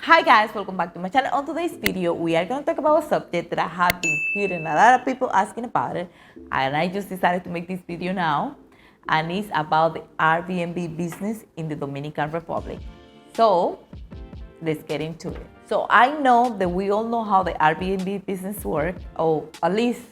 Hi guys, welcome back to my channel. On today's video, we are going to talk about a subject that I have been hearing a lot of people asking about it, and I just decided to make this video now, and it's about the Airbnb business in the Dominican Republic. So let's get into it. So I know that we all know how the Airbnb business works, or at least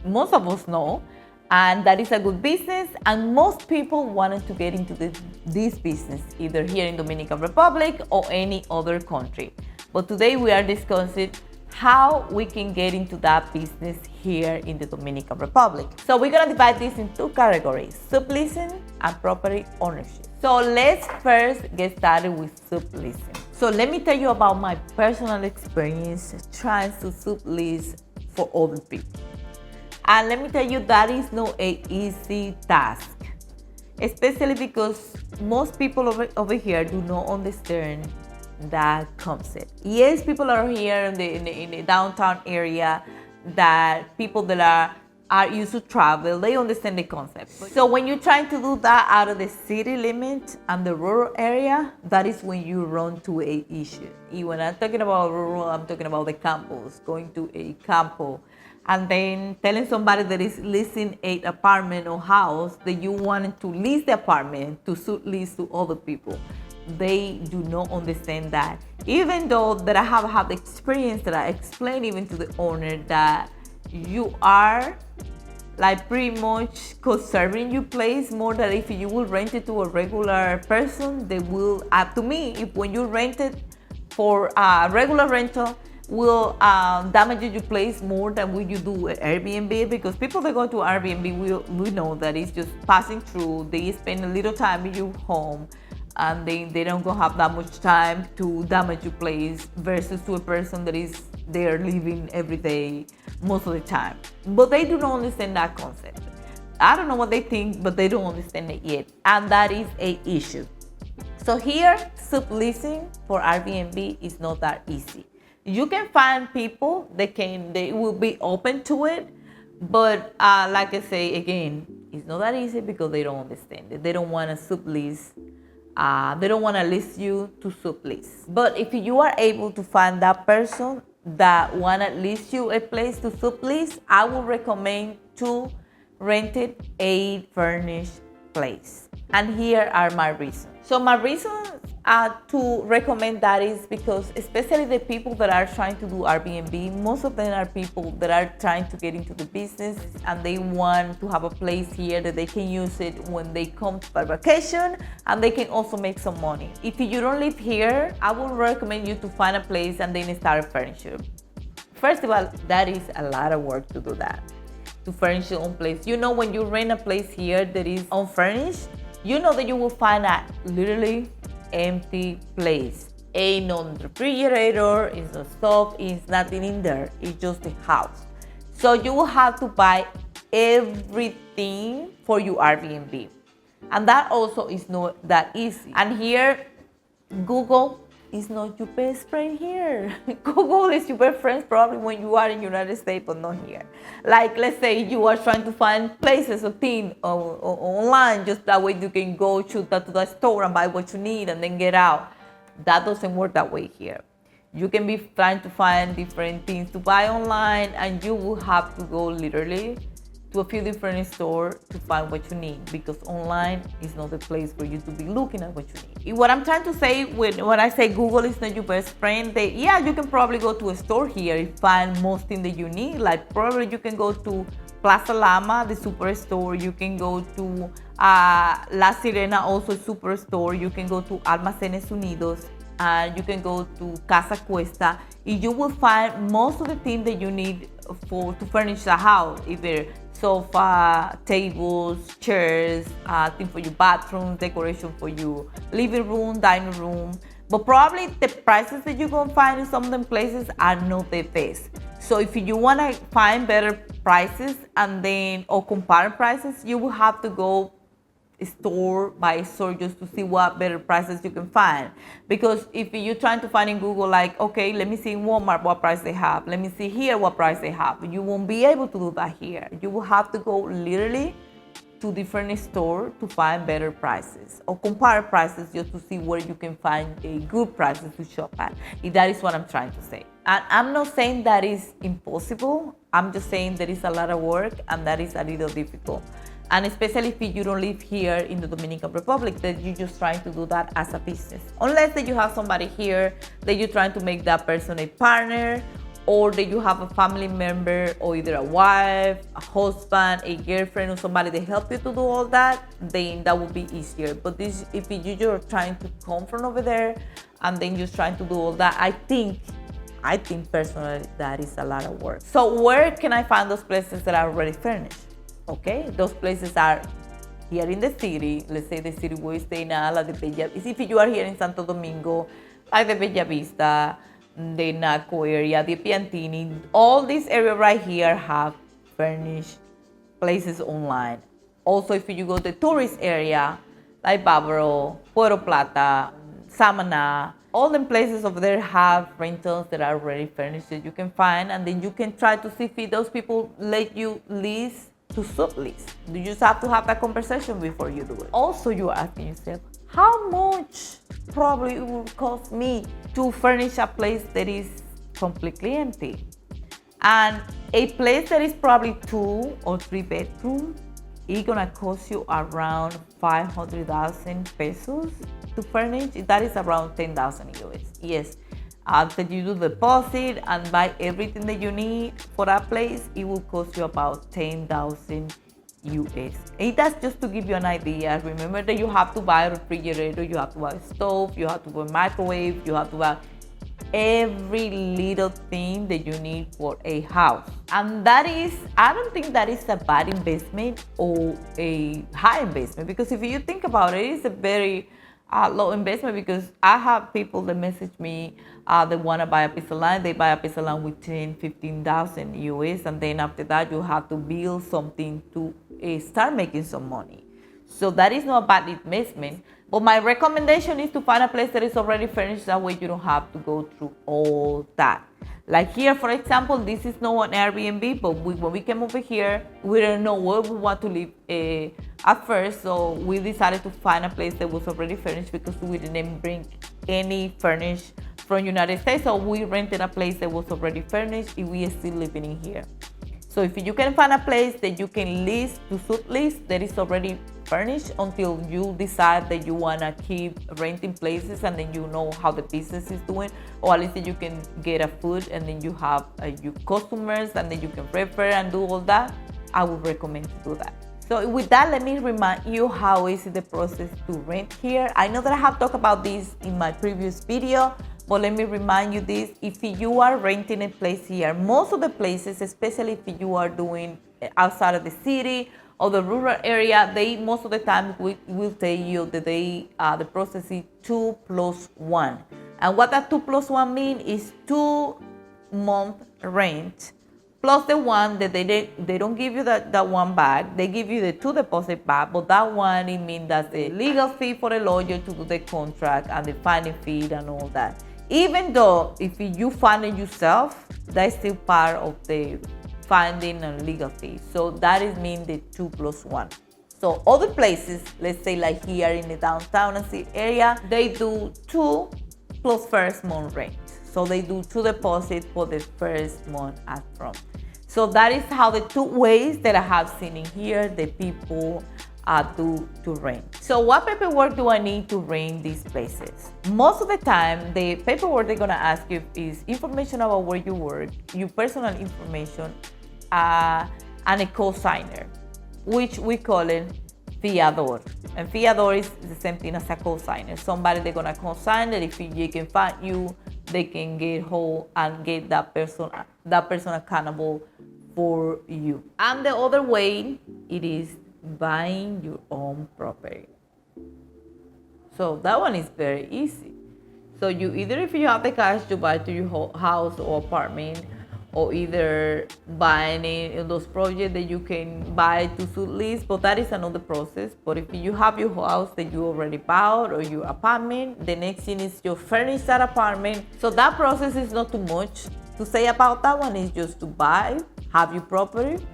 most of us know, and that is a good business, and most people wanted to get into this business either here in Dominican Republic or any other country. But today we are discussing how we can get into that business here in the Dominican Republic. So we're gonna divide this in two categories: subleasing and property ownership. So let's first get started with subleasing. So let me tell you about my personal experience trying to sublease for other people. And let me tell you, that is not an easy task, especially because most people over here do not understand that concept. Yes, people are here in the downtown area, that people that are used to travel, they understand the concept. So when you're trying to do that out of the city limit and the rural area, that is when you run to a issue. When I'm talking about rural, I'm talking about the campus, going to a campo, and then telling somebody that is leasing an apartment or house that you wanted to lease the apartment to sublease to other people. They do not understand that. Even though that I have had the experience that I explained even to the owner that you are like pretty much conserving your place more than if you will rent it to a regular person. They will, to me, if when you rent it for a regular rental, will damage your place more than when you do Airbnb, because people that go to Airbnb, we know that it's just passing through. They spend a little time in your home, and they don't go have that much time to damage your place versus to a person that is there living every day most of the time. But they do not understand that concept. I don't know what they think, but they don't understand it yet, and that is a issue. So here, subleasing for Airbnb is not that easy. You can find people they will be open to it, but like I say again, it's not that easy because they don't understand it. They don't want to sublease. They don't want to list you to sublease. But if you are able to find that person that want to list you a place to sublease, I would recommend to rent it a furnished place. And here are my reasons. So my reasons to recommend that is because especially the people that are trying to do Airbnb, most of them are people that are trying to get into the business and they want to have a place here that they can use it when they come for vacation, and they can also make some money. If you don't live here, I would recommend you to find a place and then start a furniture. First of all, that is a lot of work to do that, to furnish your own place. You know, when you rent a place here that is unfurnished, you know that you will find a literally empty place. Ain't no refrigerator, it's no stove, it's nothing in there. It's just a house. So you will have to buy everything for your Airbnb. And that also is not that easy. And here, Google is not your best friend here. Google is your best friend probably when you are in the United States, but not here. Like, let's say you are trying to find places or things online, just that way you can go to the store and buy what you need and then get out. That doesn't work that way here. You can be trying to find different things to buy online, and you will have to go literally to a few different stores to find what you need, because online is not the place for you to be looking at what you need. What I'm trying to say when I say Google is not your best friend, yeah, you can probably go to a store here and find most things that you need. Like probably you can go to Plaza Lama, the superstore. You can go to La Sirena, also a superstore. You can go to Almacenes Unidos, and you can go to Casa Cuesta. You will find most of the things that you need to furnish a house, either sofa, tables, chairs, things for your bathroom, decoration for your living room, dining room. But probably the prices that you're gonna find in some of them places are not the best. So if you wanna find better prices or compare prices, you will have to go store by store just to see what better prices you can find. Because if you're trying to find in Google, like, okay, let me see in Walmart what price they have, let me see here what price they have, you won't be able to do that here. You will have to go literally to different stores to find better prices or compare prices just to see where you can find a good prices to shop at. That is what I'm trying to say. And I'm not saying that is impossible. I'm just saying there is a lot of work and that is a little difficult. And especially if you don't live here in the Dominican Republic, that you're just trying to do that as a business. Unless that you have somebody here that you're trying to make that person a partner, or that you have a family member or either a wife, a husband, a girlfriend, or somebody to help you to do all that, then that would be easier. But this, if you're trying to come from over there and then just trying to do all that, I think personally that is a lot of work. So where can I find those places that are already furnished? Okay, those places are here in the city. Let's say the city where you stay now, like the Bella. If you are here in Santo Domingo, like the Bella Vista, the Naco area, the Piantini, all this area right here have furnished places online. Also, if you go to the tourist area, like Bávaro, Puerto Plata, Samaná, all the places over there have rentals that are already furnished that you can find, and then you can try to see if those people let you lease to sublease. You just have to have that conversation before you do it. Also, you're asking yourself, how much probably it will cost me to furnish a place that is completely empty? And a place that is probably 2 or 3 bedrooms, it's gonna cost you around 500,000 pesos to furnish. That is around 10,000 US. Yes. After you do the deposit and buy everything that you need for that place, it will cost you about 10,000 US. And that's just to give you an idea. Remember that you have to buy a refrigerator, you have to buy a stove, you have to buy a microwave, you have to buy every little thing that you need for a house. And that is, I don't think that is a bad investment or a high investment, because if you think about it, it's a very low investment, because I have people that message me, they want to buy a piece of land, they buy a piece of land with 10,000-15,000 US, and then after that you have to build something to start making some money. So that is not a bad investment. But my recommendation is to find a place that is already furnished, that way you don't have to go through all that. Like here, for example, this is not an Airbnb, but when we came over here, we didn't know where we want to live at first. So we decided to find a place that was already furnished, because we didn't bring any furnished from United States. So we rented a place that was already furnished, and we are still living in here. So if you can find a place that you can lease to sublease that is already furnished until you decide that you want to keep renting places, and then you know how the business is doing, or at least that you can get a food and then you have your customers and then you can refer and do all that, I would recommend to do that. So with that, let me remind you how is the process to rent here. I know that I have talked about this in my previous video, but let me remind you this. If you are renting a place here, most of the places, especially if you are doing outside of the city or the rural area, they most of the time will tell you that the process is 2+1. And what that 2+1 mean is 2-month rent plus the one that they don't give you that one back. They give you the 2 deposit back, but that one, it means that's the legal fee for a lawyer to do the contract and the filing fee and all that. Even though if you find it yourself, that's still part of the finding and legal fee. So that is mean the 2+1. So other places, let's say like here in the downtown and city area, they do 2 plus first month rent. So they do 2 deposits for the first month up front. So that is how the 2 ways that I have seen in here the people do to rent. So what paperwork do I need to rent these places? Most of the time, the paperwork they're gonna ask you is information about where you work, your personal information, and a co-signer, which we call it fiador. And fiador is the same thing as a co-signer. Somebody they're gonna co-sign that if they can find you, they can get hold and get that person accountable for you. And the other way, it is buying your own property. So that one is very easy. So you either, if you have the cash, to buy to your house or apartment, or either buying in those projects that you can buy to sublease, but that is another process. But if you have your house that you already bought or your apartment, the next thing is you furnish that apartment. So that process is not too much to say about that one. Is just to buy, have your property,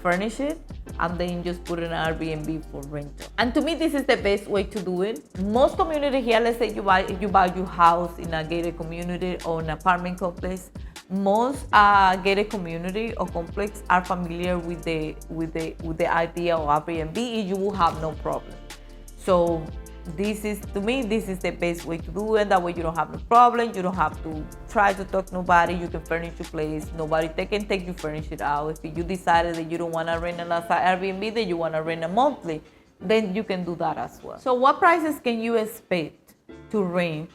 furnish it and then just put it in Airbnb for rental. And to me, this is the best way to do it. Most community here, let's say you buy your house in a gated community or an apartment complex. Most gated community or complex are familiar with the idea of Airbnb. You will have no problem. So to me, this is the best way to do it. That way you don't have no problem. You don't have to try to talk to nobody. You can furnish your place. They can take you furnish it out. If you decided that you don't want to rent it as an Airbnb, that you want to rent a monthly, then you can do that as well. So what prices can you expect to rent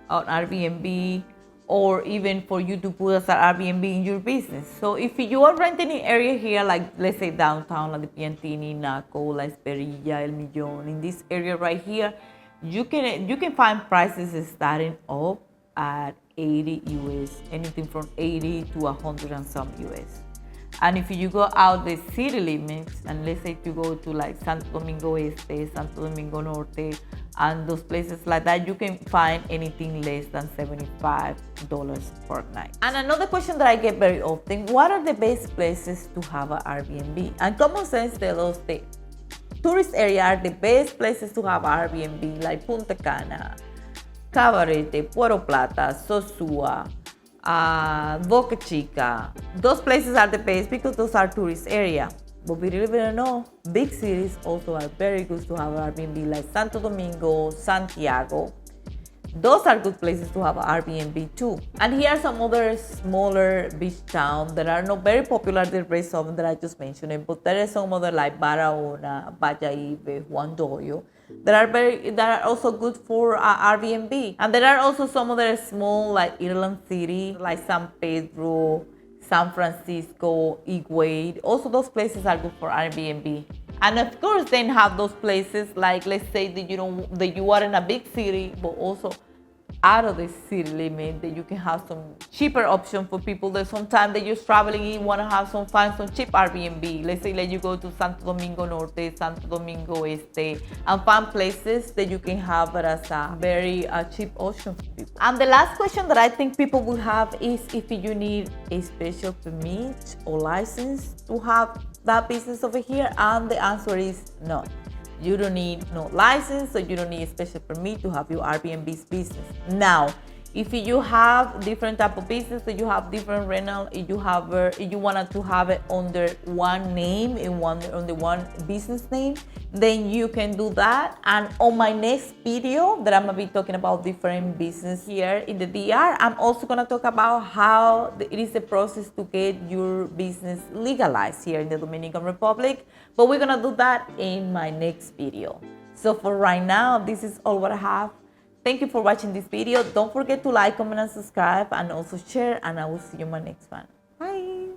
on Airbnb, or even for you to put as an Airbnb in your business? So if you are renting an area here, like let's say downtown, like the Piantini, Naco, La Esperilla, El Millón, in this area right here, you can find prices starting up at 80 US, anything from 80 to 100 and some US. And if you go out the city limits, and let's say you go to like Santo Domingo Este, Santo Domingo Norte, and those places like that, you can find anything less than $75 per night. And another question that I get very often, what are the best places to have an Airbnb? And common sense tells us the tourist area are the best places to have Airbnb, like Punta Cana, Cabarete, Puerto Plata, Sosúa, Boca Chica. Those places are the best because those are tourist area. But believe it or not, big cities also are very good to have Airbnb, like Santo Domingo, Santiago. Those are good places to have Airbnb too. And here are some other smaller beach towns that are not very popular, the rest of them that I just mentioned, but there are some other like Barahona, Bayaibe, Juan Doyo, that are also good for Airbnb. And there are also some other small like Inland City, like San Pedro, San Francisco, Higuaín. Also those places are good for Airbnb. And of course then have those places like, let's say that you are in a big city, but also out of the city limit, that you can have some cheaper option for people that sometimes they're just traveling, you want to find some cheap Airbnb. Let's say that you go to Santo Domingo Norte, Santo Domingo Este, and find places that you can have it as a very cheap option for people. And the last question that I think people will have is if you need a special permit or license to have that business over here, and the answer is no. You don't need no license, so you don't need a special permit to have your Airbnb's business. Now, if you have different type of business, so you have different rental, if you wanted to have it under one name under one business name, then you can do that. And on my next video that I'm gonna be talking about different business here in the DR, I'm also gonna talk about how it is the process to get your business legalized here in the Dominican Republic. But we're gonna do that in my next video. So for right now, this is all what I have. Thank you for watching this video. Don't forget to like, comment, and subscribe, and also share, and I will see you in my next one. Bye.